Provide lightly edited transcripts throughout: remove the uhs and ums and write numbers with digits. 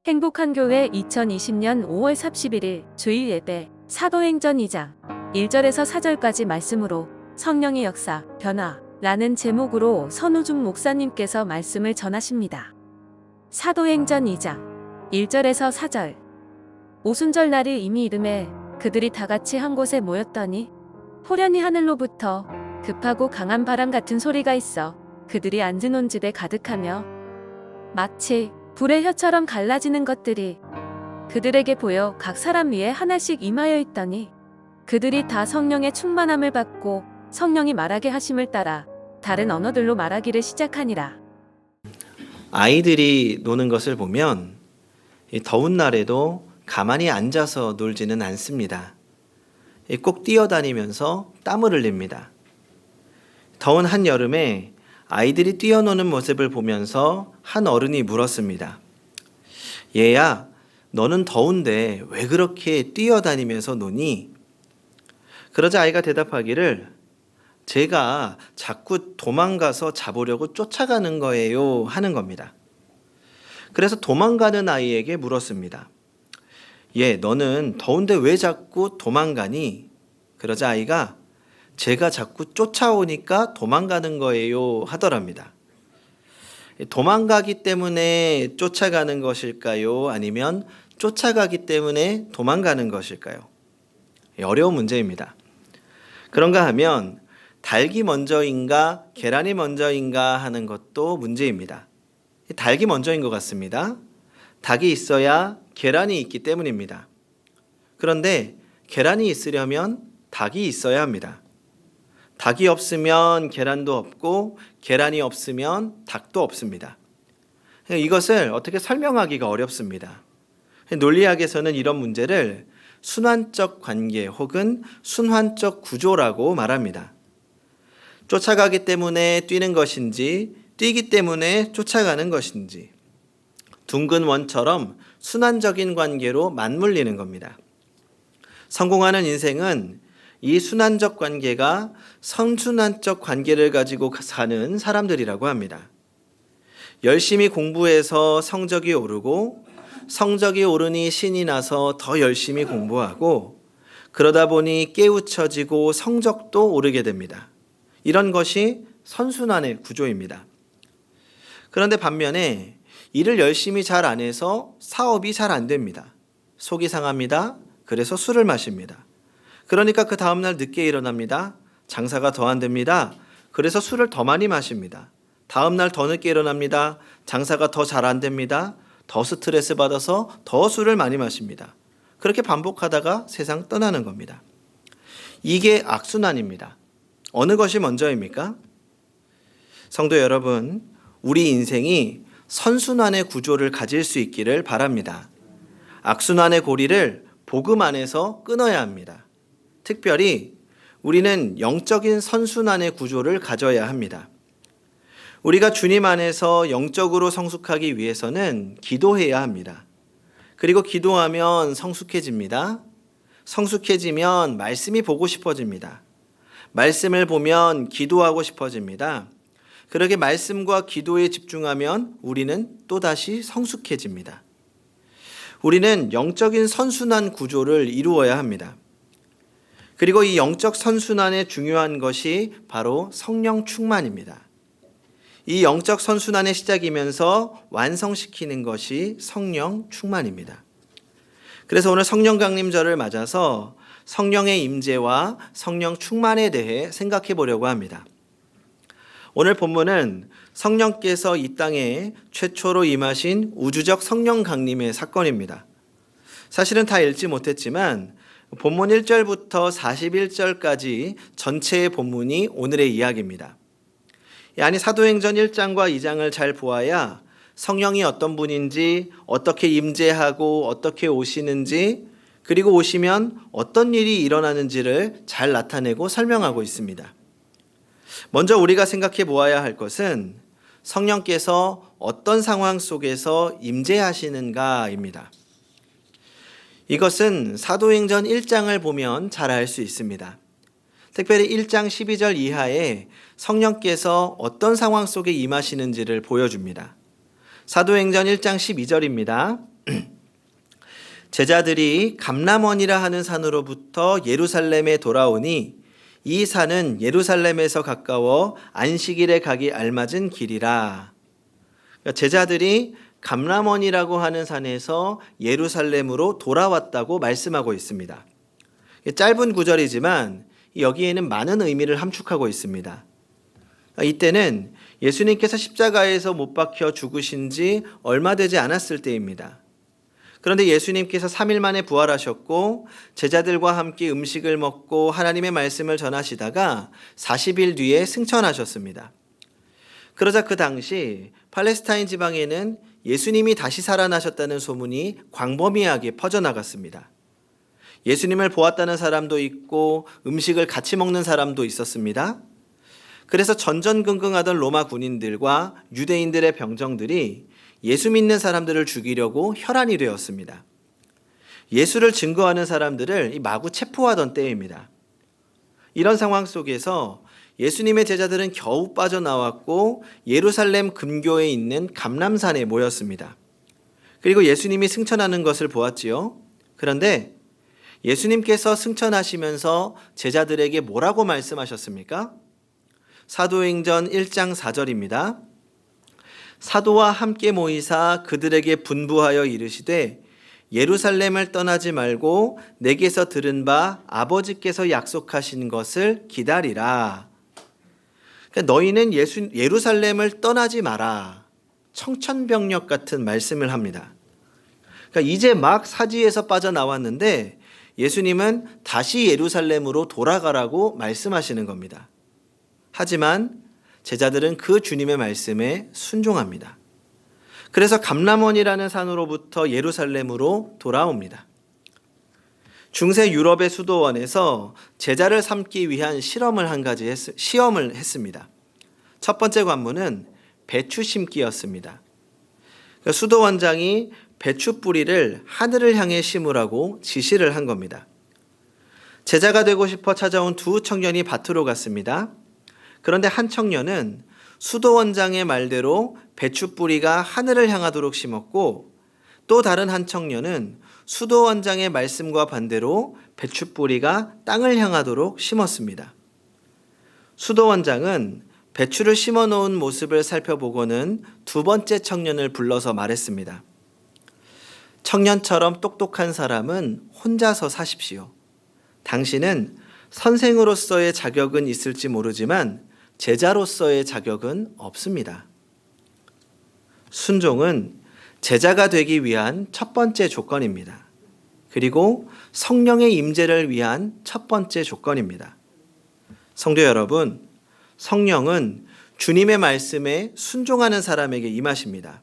행복한 교회 2020년 5월 31일 주일 예배 사도행전 2장 1절에서 4절까지 말씀으로 성령의 역사, 변화라는 제목으로 선우중 목사님께서 말씀을 전하십니다. 사도행전 2장 1절에서 4절. 오순절 날이 이미 이름에 그들이 다 같이 한 곳에 모였더니 호련히 하늘로부터 급하고 강한 바람 같은 소리가 있어 그들이 앉은 온 집에 가득하며 마치 불의 혀처럼 갈라지는 것들이 그들에게 보여 각 사람 위에 하나씩 임하여 있더니 그들이 다 성령의 충만함을 받고 성령이 말하게 하심을 따라 다른 언어들로 말하기를 시작하니라. 아이들이 노는 것을 보면 이 더운 날에도 가만히 앉아서 놀지는 않습니다. 꼭 뛰어다니면서 땀을 흘립니다. 더운 한여름에 아이들이 뛰어노는 모습을 보면서 한 어른이 물었습니다. 얘야, 너는 더운데 왜 그렇게 뛰어다니면서 노니? 그러자 아이가 대답하기를 제가 자꾸 도망가서 잡으려고 쫓아가는 거예요 하는 겁니다. 그래서 도망가는 아이에게 물었습니다. 얘, 너는 더운데 왜 자꾸 도망가니? 그러자 아이가 제가 자꾸 쫓아오니까 도망가는 거예요 하더랍니다. 도망가기 때문에 쫓아가는 것일까요? 아니면 쫓아가기 때문에 도망가는 것일까요? 어려운 문제입니다. 그런가 하면 닭이 먼저인가 계란이 먼저인가 하는 것도 문제입니다. 닭이 먼저인 것 같습니다. 닭이 있어야 계란이 있기 때문입니다. 그런데 계란이 있으려면 닭이 있어야 합니다. 닭이 없으면 계란도 없고 계란이 없으면 닭도 없습니다. 이것을 어떻게 설명하기가 어렵습니다. 논리학에서는 이런 문제를 순환적 관계 혹은 순환적 구조라고 말합니다. 쫓아가기 때문에 뛰는 것인지 뛰기 때문에 쫓아가는 것인지 둥근 원처럼 순환적인 관계로 맞물리는 겁니다. 성공하는 인생은 이 순환적 관계가 선순환적 관계를 가지고 사는 사람들이라고 합니다. 열심히 공부해서 성적이 오르고 성적이 오르니 신이 나서 더 열심히 공부하고 그러다 보니 깨우쳐지고 성적도 오르게 됩니다. 이런 것이 선순환의 구조입니다. 그런데 반면에 일을 열심히 잘 안 해서 사업이 잘 안 됩니다. 속이 상합니다. 그래서 술을 마십니다. 그러니까 그 다음날 늦게 일어납니다. 장사가 더 안 됩니다. 그래서 술을 더 많이 마십니다. 다음날 더 늦게 일어납니다. 장사가 더 잘 안 됩니다. 더 스트레스 받아서 더 술을 많이 마십니다. 그렇게 반복하다가 세상 떠나는 겁니다. 이게 악순환입니다. 어느 것이 먼저입니까? 성도 여러분, 우리 인생이 선순환의 구조를 가질 수 있기를 바랍니다. 악순환의 고리를 복음 안에서 끊어야 합니다. 특별히 우리는 영적인 선순환의 구조를 가져야 합니다. 우리가 주님 안에서 영적으로 성숙하기 위해서는 기도해야 합니다. 그리고 기도하면 성숙해집니다. 성숙해지면 말씀이 보고 싶어집니다. 말씀을 보면 기도하고 싶어집니다. 그렇게 말씀과 기도에 집중하면 우리는 또다시 성숙해집니다. 우리는 영적인 선순환 구조를 이루어야 합니다. 그리고 이 영적 선순환의 중요한 것이 바로 성령 충만입니다. 이 영적 선순환의 시작이면서 완성시키는 것이 성령 충만입니다. 그래서 오늘 성령 강림절을 맞아서 성령의 임재와 성령 충만에 대해 생각해 보려고 합니다. 오늘 본문은 성령께서 이 땅에 최초로 임하신 우주적 성령 강림의 사건입니다. 사실은 다 읽지 못했지만 본문 1절부터 41절까지 전체의 본문이 오늘의 이야기입니다. 아니 사도행전 1장과 2장을 잘 보아야 성령이 어떤 분인지, 어떻게 임재하고 어떻게 오시는지, 그리고 오시면 어떤 일이 일어나는지를 잘 나타내고 설명하고 있습니다. 먼저 우리가 생각해 보아야 할 것은 성령께서 어떤 상황 속에서 임재하시는가입니다. 이것은 사도행전 1장을 보면 잘 알 수 있습니다. 특별히 1장 12절 이하에 성령께서 어떤 상황 속에 임하시는지를 보여줍니다. 사도행전 1장 12절입니다. 제자들이 감람원이라 하는 산으로부터 예루살렘에 돌아오니 이 산은 예루살렘에서 가까워 안식일에 가기 알맞은 길이라. 그러니까 제자들이 감람원이라고 하는 산에서 예루살렘으로 돌아왔다고 말씀하고 있습니다. 짧은 구절이지만 여기에는 많은 의미를 함축하고 있습니다. 이때는 예수님께서 십자가에서 못 박혀 죽으신 지 얼마 되지 않았을 때입니다. 그런데 예수님께서 3일 만에 부활하셨고 제자들과 함께 음식을 먹고 하나님의 말씀을 전하시다가 40일 뒤에 승천하셨습니다. 그러자 그 당시 팔레스타인 지방에는 예수님이 다시 살아나셨다는 소문이 광범위하게 퍼져나갔습니다. 예수님을 보았다는 사람도 있고 음식을 같이 먹는 사람도 있었습니다. 그래서 전전긍긍하던 로마 군인들과 유대인들의 병정들이 예수 믿는 사람들을 죽이려고 혈안이 되었습니다. 예수를 증거하는 사람들을 마구 체포하던 때입니다. 이런 상황 속에서 예수님의 제자들은 겨우 빠져나왔고 예루살렘 근교에 있는 감람산에 모였습니다. 그리고 예수님이 승천하는 것을 보았지요. 그런데 예수님께서 승천하시면서 제자들에게 뭐라고 말씀하셨습니까? 사도행전 1장 4절입니다. 사도와 함께 모이사 그들에게 분부하여 이르시되 예루살렘을 떠나지 말고 내게서 들은 바 아버지께서 약속하신 것을 기다리라. 그러니까 너희는 예루살렘을 떠나지 마라. 청천벽력 같은 말씀을 합니다. 그러니까 이제 막 사지에서 빠져나왔는데 예수님은 다시 예루살렘으로 돌아가라고 말씀하시는 겁니다. 하지만 제자들은 그 주님의 말씀에 순종합니다. 그래서 감람원이라는 산으로부터 예루살렘으로 돌아옵니다. 중세 유럽의 수도원에서 제자를 삼기 위한 시험을 했습니다. 첫 번째 관문은 배추 심기였습니다. 수도원장이 배추 뿌리를 하늘을 향해 심으라고 지시를 한 겁니다. 제자가 되고 싶어 찾아온 두 청년이 밭으로 갔습니다. 그런데 한 청년은 수도원장의 말대로 배추 뿌리가 하늘을 향하도록 심었고 또 다른 한 청년은 수도원장의 말씀과 반대로 배추 뿌리가 땅을 향하도록 심었습니다. 수도원장은 배추를 심어 놓은 모습을 살펴보고는 두 번째 청년을 불러서 말했습니다. 청년처럼 똑똑한 사람은 혼자서 사십시오. 당신은 선생으로서의 자격은 있을지 모르지만 제자로서의 자격은 없습니다. 순종은 제자가 되기 위한 첫 번째 조건입니다. 그리고 성령의 임재를 위한 첫 번째 조건입니다. 성도 여러분, 성령은 주님의 말씀에 순종하는 사람에게 임하십니다.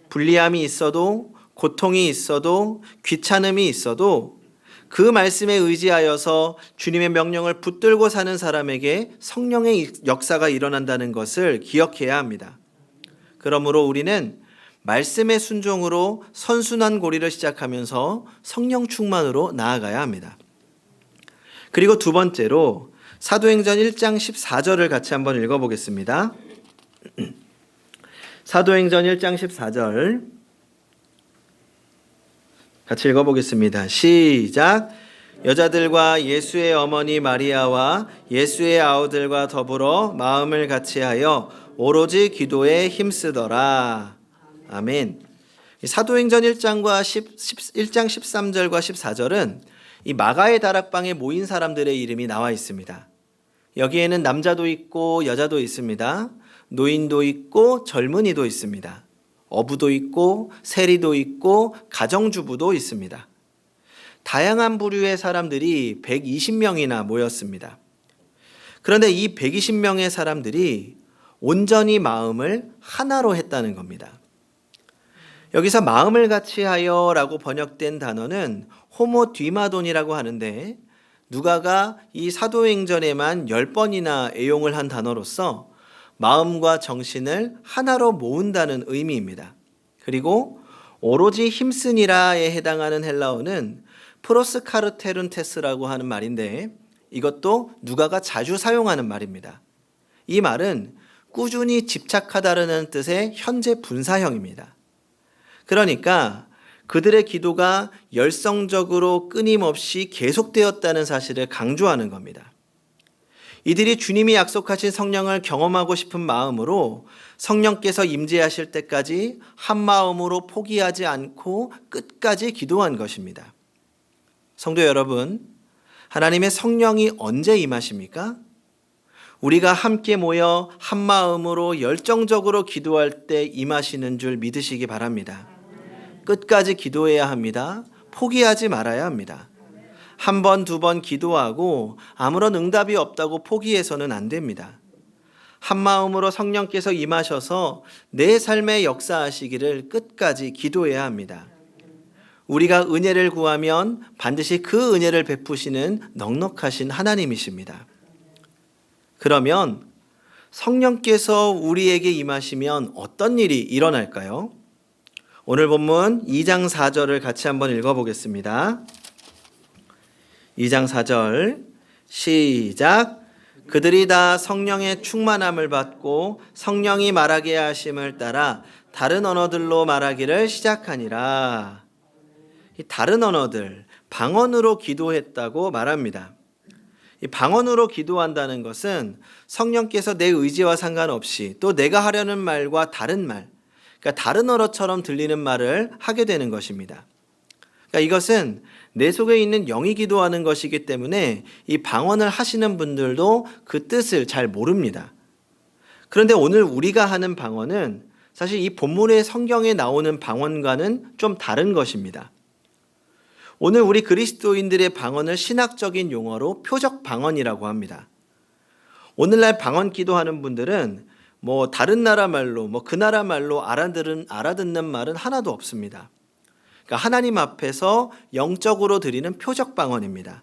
불리함이 있어도 고통이 있어도 귀찮음이 있어도 그 말씀에 의지하여서 주님의 명령을 붙들고 사는 사람에게 성령의 역사가 일어난다는 것을 기억해야 합니다. 그러므로 우리는 말씀의 순종으로 선순환 고리를 시작하면서 성령 충만으로 나아가야 합니다. 그리고 두 번째로 사도행전 1장 14절을 같이 한번 읽어보겠습니다. 사도행전 1장 14절 같이 읽어보겠습니다. 시작. 여자들과 예수의 어머니 마리아와 예수의 아우들과 더불어 마음을 같이하여 오로지 기도에 힘쓰더라. 아멘. 사도행전 1장과 1장 13절과 14절은 이 마가의 다락방에 모인 사람들의 이름이 나와 있습니다. 여기에는 남자도 있고 여자도 있습니다. 노인도 있고 젊은이도 있습니다. 어부도 있고 세리도 있고 가정주부도 있습니다. 다양한 부류의 사람들이 120명이나 모였습니다. 그런데 이 120명의 사람들이 온전히 마음을 하나로 했다는 겁니다. 여기서 마음을 같이하여 라고 번역된 단어는 호모디마돈이라고 하는데 누가가 이 사도행전에만 10번이나 애용을 한 단어로서 마음과 정신을 하나로 모은다는 의미입니다. 그리고 오로지 힘쓰니라에 해당하는 헬라어는 프로스카르테룬테스라고 하는 말인데 이것도 누가가 자주 사용하는 말입니다. 이 말은 꾸준히 집착하다라는 뜻의 현재 분사형입니다. 그러니까 그들의 기도가 열성적으로 끊임없이 계속되었다는 사실을 강조하는 겁니다. 이들이 주님이 약속하신 성령을 경험하고 싶은 마음으로 성령께서 임재하실 때까지 한 마음으로 포기하지 않고 끝까지 기도한 것입니다. 성도 여러분, 하나님의 성령이 언제 임하십니까? 우리가 함께 모여 한 마음으로 열정적으로 기도할 때 임하시는 줄 믿으시기 바랍니다. 끝까지 기도해야 합니다. 포기하지 말아야 합니다. 한 번, 두 번 기도하고 아무런 응답이 없다고 포기해서는 안 됩니다. 한 마음으로 성령께서 임하셔서 내 삶에 역사하시기를 끝까지 기도해야 합니다. 우리가 은혜를 구하면 반드시 그 은혜를 베푸시는 넉넉하신 하나님이십니다. 그러면 성령께서 우리에게 임하시면 어떤 일이 일어날까요? 오늘 본문 2장 4절을 같이 한번 읽어보겠습니다. 2장 4절 시작. 그들이 다 성령의 충만함을 받고 성령이 말하게 하심을 따라 다른 언어들로 말하기를 시작하니라. 이 다른 언어들, 방언으로 기도했다고 말합니다. 이 방언으로 기도한다는 것은 성령께서 내 의지와 상관없이 또 내가 하려는 말과 다른 말, 그러니까 다른 언어처럼 들리는 말을 하게 되는 것입니다. 그러니까 이것은 내 속에 있는 영이 기도하는 것이기 때문에 이 방언을 하시는 분들도 그 뜻을 잘 모릅니다. 그런데 오늘 우리가 하는 방언은 사실 이 본문의 성경에 나오는 방언과는 좀 다른 것입니다. 오늘 우리 그리스도인들의 방언을 신학적인 용어로 표적 방언이라고 합니다. 오늘날 방언 기도하는 분들은 다른 나라 말로 그 나라 말로 알아듣는 말은 하나도 없습니다. 그러니까 하나님 앞에서 영적으로 드리는 표적 방언입니다.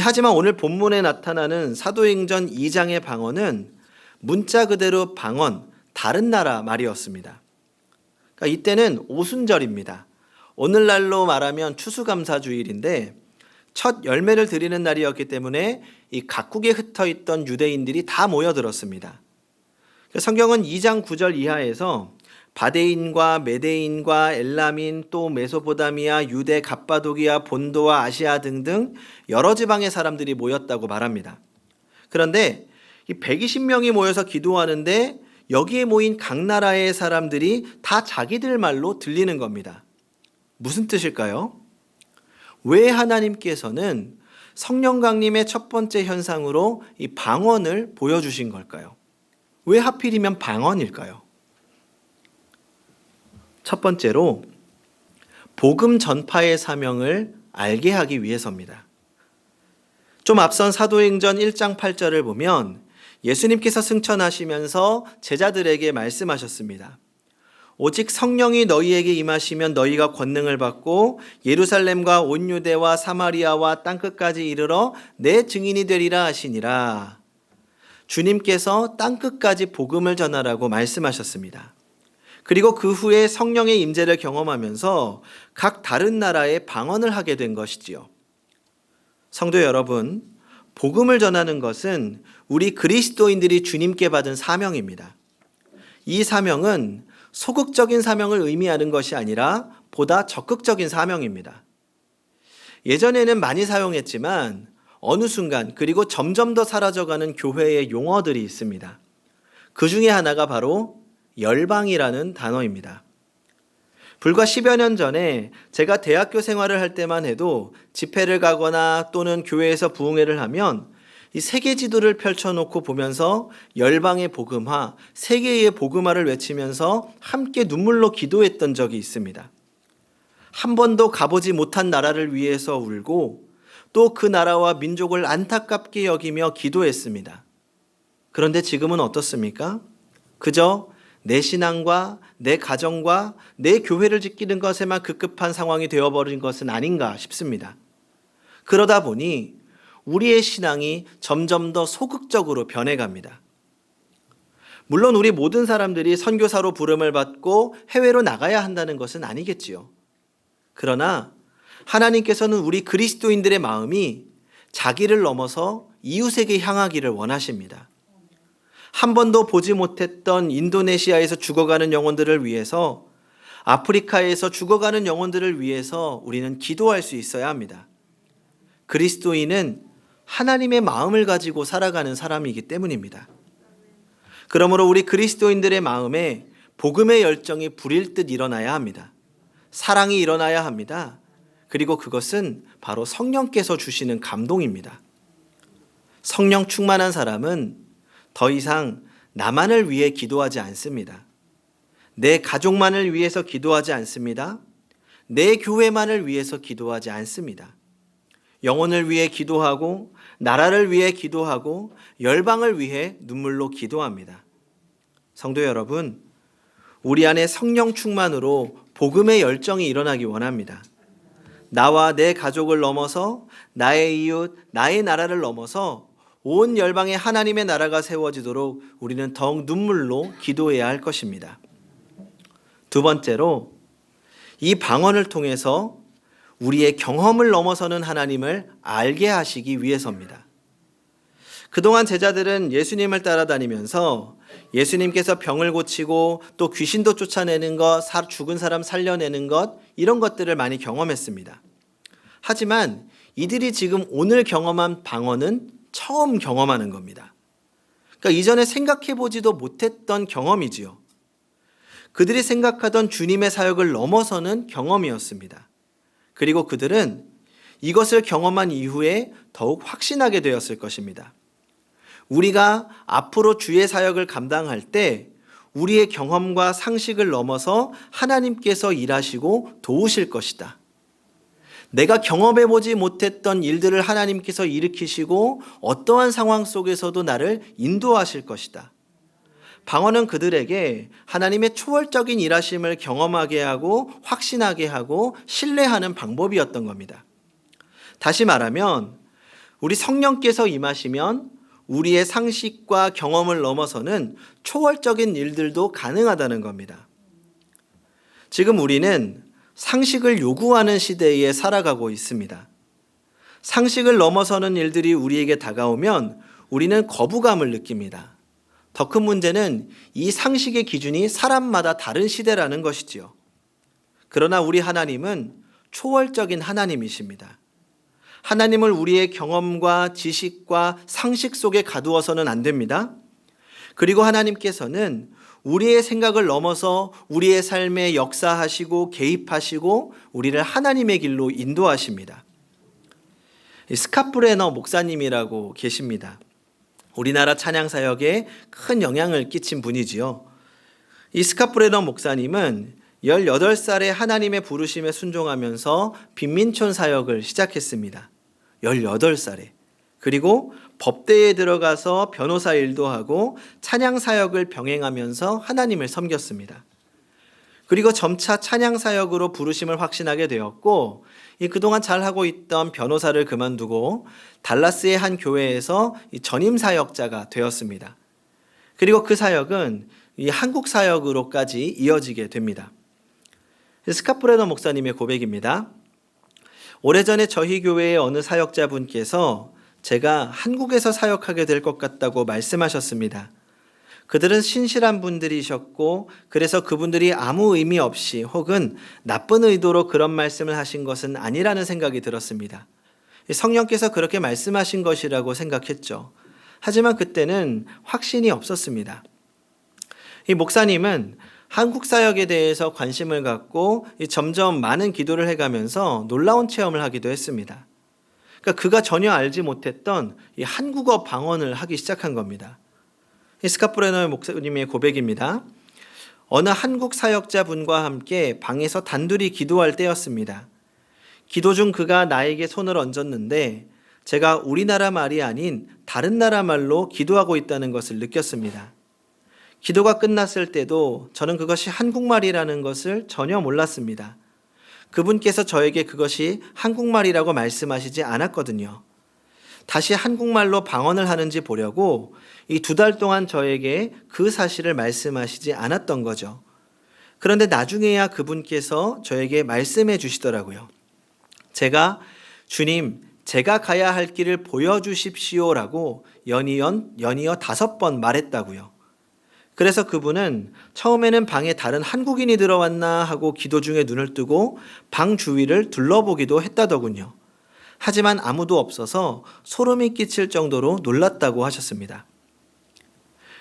하지만 오늘 본문에 나타나는 사도행전 2장의 방언은 문자 그대로 방언, 다른 나라 말이었습니다. 그러니까 이때는 오순절입니다. 오늘날로 말하면 추수감사주일인데 첫 열매를 드리는 날이었기 때문에 이 각국에 흩어있던 유대인들이 다 모여들었습니다. 성경은 2장 9절 이하에서 바데인과 메데인과 엘람인 또 메소포다미아, 유대, 갑바도기아, 본도와 아시아 등등 여러 지방의 사람들이 모였다고 말합니다. 그런데 이 120명이 모여서 기도하는데 여기에 모인 각 나라의 사람들이 다 자기들 말로 들리는 겁니다. 무슨 뜻일까요? 왜 하나님께서는 성령 강림의 첫 번째 현상으로 이 방언을 보여주신 걸까요? 왜 하필이면 방언일까요? 첫 번째로 복음 전파의 사명을 알게 하기 위해서입니다. 좀 앞선 사도행전 1장 8절을 보면 예수님께서 승천하시면서 제자들에게 말씀하셨습니다. 오직 성령이 너희에게 임하시면 너희가 권능을 받고 예루살렘과 온 유대와 사마리아와 땅끝까지 이르러 내 증인이 되리라 하시니라. 주님께서 땅끝까지 복음을 전하라고 말씀하셨습니다. 그리고 그 후에 성령의 임재를 경험하면서 각 다른 나라의 방언을 하게 된 것이지요. 성도 여러분, 복음을 전하는 것은 우리 그리스도인들이 주님께 받은 사명입니다. 이 사명은 소극적인 사명을 의미하는 것이 아니라 보다 적극적인 사명입니다. 예전에는 많이 사용했지만 어느 순간 그리고 점점 더 사라져가는 교회의 용어들이 있습니다. 그 중에 하나가 바로 열방이라는 단어입니다. 불과 10여 년 전에 제가 대학교 생활을 할 때만 해도 집회를 가거나 또는 교회에서 부흥회를 하면 이 세계 지도를 펼쳐놓고 보면서 열방의 복음화, 세계의 복음화를 외치면서 함께 눈물로 기도했던 적이 있습니다. 한 번도 가보지 못한 나라를 위해서 울고 또 그 나라와 민족을 안타깝게 여기며 기도했습니다. 그런데 지금은 어떻습니까? 그저 내 신앙과 내 가정과 내 교회를 지키는 것에만 급급한 상황이 되어버린 것은 아닌가 싶습니다. 그러다 보니 우리의 신앙이 점점 더 소극적으로 변해갑니다. 물론 우리 모든 사람들이 선교사로 부름을 받고 해외로 나가야 한다는 것은 아니겠지요. 그러나 하나님께서는 우리 그리스도인들의 마음이 자기를 넘어서 이웃에게 향하기를 원하십니다. 한 번도 보지 못했던 인도네시아에서 죽어가는 영혼들을 위해서 아프리카에서 죽어가는 영혼들을 위해서 우리는 기도할 수 있어야 합니다. 그리스도인은 하나님의 마음을 가지고 살아가는 사람이기 때문입니다. 그러므로 우리 그리스도인들의 마음에 복음의 열정이 불일 듯 일어나야 합니다. 사랑이 일어나야 합니다. 그리고 그것은 바로 성령께서 주시는 감동입니다. 성령 충만한 사람은 더 이상 나만을 위해 기도하지 않습니다. 내 가족만을 위해서 기도하지 않습니다. 내 교회만을 위해서 기도하지 않습니다. 영혼을 위해 기도하고 나라를 위해 기도하고 열방을 위해 눈물로 기도합니다. 성도 여러분, 우리 안에 성령 충만으로 복음의 열정이 일어나기 원합니다. 나와 내 가족을 넘어서 나의 이웃, 나의 나라를 넘어서 온 열방에 하나님의 나라가 세워지도록 우리는 더욱 눈물로 기도해야 할 것입니다. 두 번째로, 이 방언을 통해서 우리의 경험을 넘어서는 하나님을 알게 하시기 위해서입니다. 그동안 제자들은 예수님을 따라다니면서 예수님께서 병을 고치고 또 귀신도 쫓아내는 것, 죽은 사람 살려내는 것, 이런 것들을 많이 경험했습니다. 하지만 이들이 지금 오늘 경험한 방언은 처음 경험하는 겁니다. 그러니까 이전에 생각해 보지도 못했던 경험이지요. 그들이 생각하던 주님의 사역을 넘어서는 경험이었습니다. 그리고 그들은 이것을 경험한 이후에 더욱 확신하게 되었을 것입니다. 우리가 앞으로 주의 사역을 감당할 때 우리의 경험과 상식을 넘어서 하나님께서 일하시고 도우실 것이다. 내가 경험해보지 못했던 일들을 하나님께서 일으키시고 어떠한 상황 속에서도 나를 인도하실 것이다. 방언은 그들에게 하나님의 초월적인 일하심을 경험하게 하고 확신하게 하고 신뢰하는 방법이었던 겁니다. 다시 말하면 우리 성령께서 임하시면 우리의 상식과 경험을 넘어서는 초월적인 일들도 가능하다는 겁니다. 지금 우리는 상식을 요구하는 시대에 살아가고 있습니다. 상식을 넘어서는 일들이 우리에게 다가오면 우리는 거부감을 느낍니다. 더 큰 문제는 이 상식의 기준이 사람마다 다른 시대라는 것이지요. 그러나 우리 하나님은 초월적인 하나님이십니다. 하나님을 우리의 경험과 지식과 상식 속에 가두어서는 안 됩니다. 그리고 하나님께서는 우리의 생각을 넘어서 우리의 삶에 역사하시고 개입하시고 우리를 하나님의 길로 인도하십니다. 스카프레너 목사님이라고 계십니다. 우리나라 찬양사역에 큰 영향을 끼친 분이지요. 이 스카프레너 목사님은 18살에 하나님의 부르심에 순종하면서 빈민촌 사역을 시작했습니다. 18살에. 그리고 법대에 들어가서 변호사 일도 하고 찬양 사역을 병행하면서 하나님을 섬겼습니다. 그리고 점차 찬양 사역으로 부르심을 확신하게 되었고, 그동안 잘하고 있던 변호사를 그만두고 달라스의 한 교회에서 전임 사역자가 되었습니다. 그리고 그 사역은 이 한국 사역으로까지 이어지게 됩니다. 스카프레너 목사님의 고백입니다. 오래전에 저희 교회의 어느 사역자분께서 제가 한국에서 사역하게 될 것 같다고 말씀하셨습니다. 그들은 신실한 분들이셨고 그래서 그분들이 아무 의미 없이 혹은 나쁜 의도로 그런 말씀을 하신 것은 아니라는 생각이 들었습니다. 성령께서 그렇게 말씀하신 것이라고 생각했죠. 하지만 그때는 확신이 없었습니다. 이 목사님은 한국 사역에 대해서 관심을 갖고 점점 많은 기도를 해가면서 놀라운 체험을 하기도 했습니다. 그러니까 그가 전혀 알지 못했던 이 한국어 방언을 하기 시작한 겁니다. 스카프레너 목사님의 고백입니다. 어느 한국 사역자분과 함께 방에서 단둘이 기도할 때였습니다. 기도 중 그가 나에게 손을 얹었는데 제가 우리나라 말이 아닌 다른 나라 말로 기도하고 있다는 것을 느꼈습니다. 기도가 끝났을 때도 저는 그것이 한국말이라는 것을 전혀 몰랐습니다. 그분께서 저에게 그것이 한국말이라고 말씀하시지 않았거든요. 다시 한국말로 방언을 하는지 보려고 이 2달 동안 저에게 그 사실을 말씀하시지 않았던 거죠. 그런데 나중에야 그분께서 저에게 말씀해 주시더라고요. 제가 주님, 제가 가야 할 길을 보여주십시오라고 연이어 5번 말했다고요. 그래서 그분은 처음에는 방에 다른 한국인이 들어왔나 하고 기도 중에 눈을 뜨고 방 주위를 둘러보기도 했다더군요. 하지만 아무도 없어서 소름이 끼칠 정도로 놀랐다고 하셨습니다.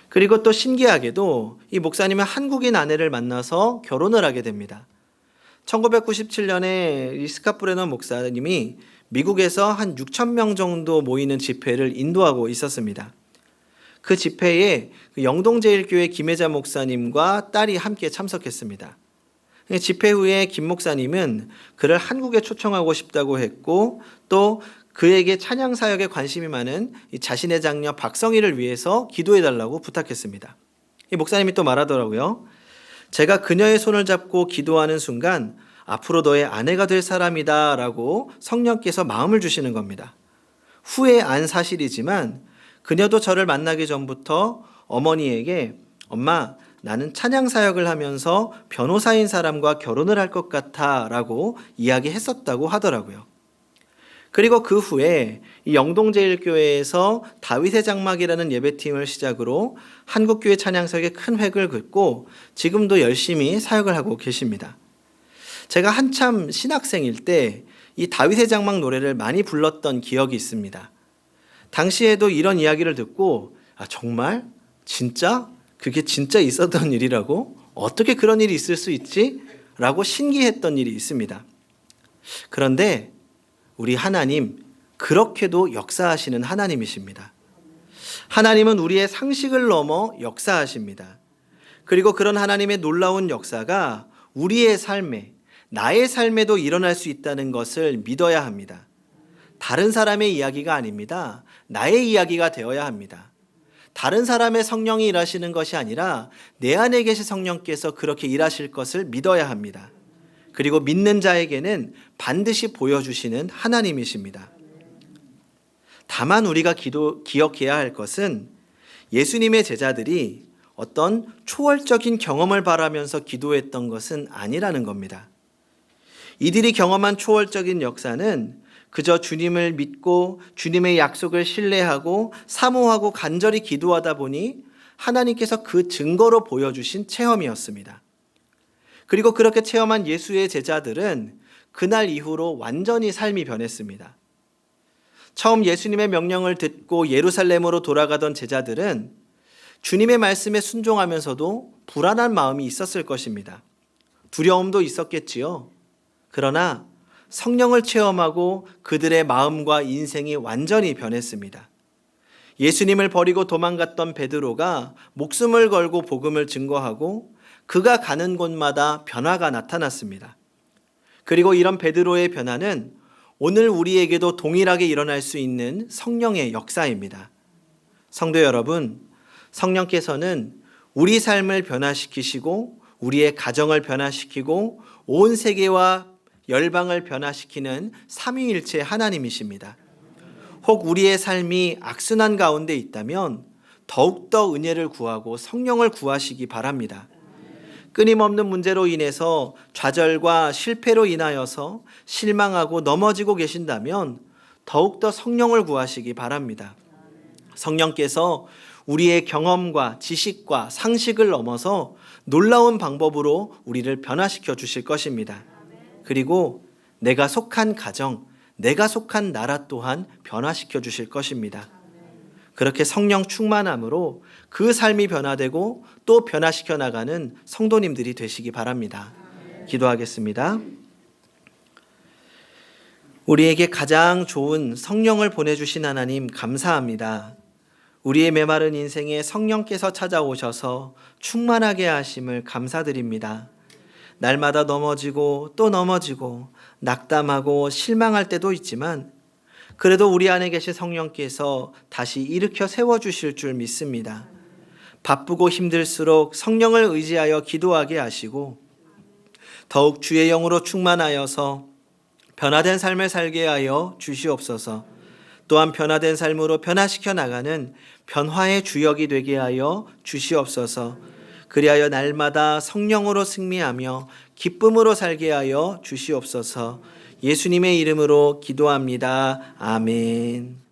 그리고 또 신기하게도 이 목사님은 한국인 아내를 만나서 결혼을 하게 됩니다. 1997년에 이 스카프레너 목사님이 미국에서 한 6천 명 정도 모이는 집회를 인도하고 있었습니다. 그 집회에 영동제일교회 김혜자 목사님과 딸이 함께 참석했습니다. 집회 후에 김 목사님은 그를 한국에 초청하고 싶다고 했고 또 그에게 찬양 사역에 관심이 많은 자신의 장녀 박성희를 위해서 기도해달라고 부탁했습니다. 이 목사님이 또 말하더라고요. 제가 그녀의 손을 잡고 기도하는 순간 앞으로 너의 아내가 될 사람이다 라고 성령께서 마음을 주시는 겁니다. 후에 안 사실이지만 그녀도 저를 만나기 전부터 어머니에게 엄마 나는 찬양 사역을 하면서 변호사인 사람과 결혼을 할 것 같아 라고 이야기했었다고 하더라고요. 그리고 그 후에 이 영동제일교회에서 다윗의 장막이라는 예배팀을 시작으로 한국교회 찬양사역에 큰 획을 긋고 지금도 열심히 사역을 하고 계십니다. 제가 한참 신학생일 때 이 다윗의 장막 노래를 많이 불렀던 기억이 있습니다. 당시에도 이런 이야기를 듣고 정말? 진짜? 그게 진짜 있었던 일이라고? 어떻게 그런 일이 있을 수 있지? 라고 신기했던 일이 있습니다. 그런데 우리 하나님 그렇게도 역사하시는 하나님이십니다. 하나님은 우리의 상식을 넘어 역사하십니다. 그리고 그런 하나님의 놀라운 역사가 우리의 삶에 나의 삶에도 일어날 수 있다는 것을 믿어야 합니다. 다른 사람의 이야기가 아닙니다. 나의 이야기가 되어야 합니다. 다른 사람의 성령이 일하시는 것이 아니라 내 안에 계신 성령께서 그렇게 일하실 것을 믿어야 합니다. 그리고 믿는 자에게는 반드시 보여주시는 하나님이십니다. 다만 우리가 기억해야 할 것은 예수님의 제자들이 어떤 초월적인 경험을 바라면서 기도했던 것은 아니라는 겁니다. 이들이 경험한 초월적인 역사는 그저 주님을 믿고 주님의 약속을 신뢰하고 사모하고 간절히 기도하다 보니 하나님께서 그 증거로 보여주신 체험이었습니다. 그리고 그렇게 체험한 예수의 제자들은 그날 이후로 완전히 삶이 변했습니다. 처음 예수님의 명령을 듣고 예루살렘으로 돌아가던 제자들은 주님의 말씀에 순종하면서도 불안한 마음이 있었을 것입니다. 두려움도 있었겠지요. 그러나 성령을 체험하고 그들의 마음과 인생이 완전히 변했습니다. 예수님을 버리고 도망갔던 베드로가 목숨을 걸고 복음을 증거하고 그가 가는 곳마다 변화가 나타났습니다. 그리고 이런 베드로의 변화는 오늘 우리에게도 동일하게 일어날 수 있는 성령의 역사입니다. 성도 여러분, 성령께서는 우리 삶을 변화시키시고 우리의 가정을 변화시키고 온 세계와 열방을 변화시키는 삼위일체 하나님이십니다. 혹 우리의 삶이 악순환 가운데 있다면 더욱더 은혜를 구하고 성령을 구하시기 바랍니다. 끊임없는 문제로 인해서 좌절과 실패로 인하여서 실망하고 넘어지고 계신다면 더욱더 성령을 구하시기 바랍니다. 성령께서 우리의 경험과 지식과 상식을 넘어서 놀라운 방법으로 우리를 변화시켜 주실 것입니다. 그리고 내가 속한 가정, 내가 속한 나라 또한 변화시켜 주실 것입니다. 그렇게 성령 충만함으로 그 삶이 변화되고 또 변화시켜 나가는 성도님들이 되시기 바랍니다. 기도하겠습니다. 우리에게 가장 좋은 성령을 보내주신 하나님 감사합니다. 우리의 메마른 인생에 성령께서 찾아오셔서 충만하게 하심을 감사드립니다. 날마다 넘어지고 또 넘어지고 낙담하고 실망할 때도 있지만 그래도 우리 안에 계신 성령께서 다시 일으켜 세워주실 줄 믿습니다. 바쁘고 힘들수록 성령을 의지하여 기도하게 하시고 더욱 주의 영으로 충만하여서 변화된 삶을 살게 하여 주시옵소서. 또한 변화된 삶으로 변화시켜 나가는 변화의 주역이 되게 하여 주시옵소서. 그리하여 날마다 성령으로 승리하며 기쁨으로 살게 하여 주시옵소서. 예수님의 이름으로 기도합니다. 아멘.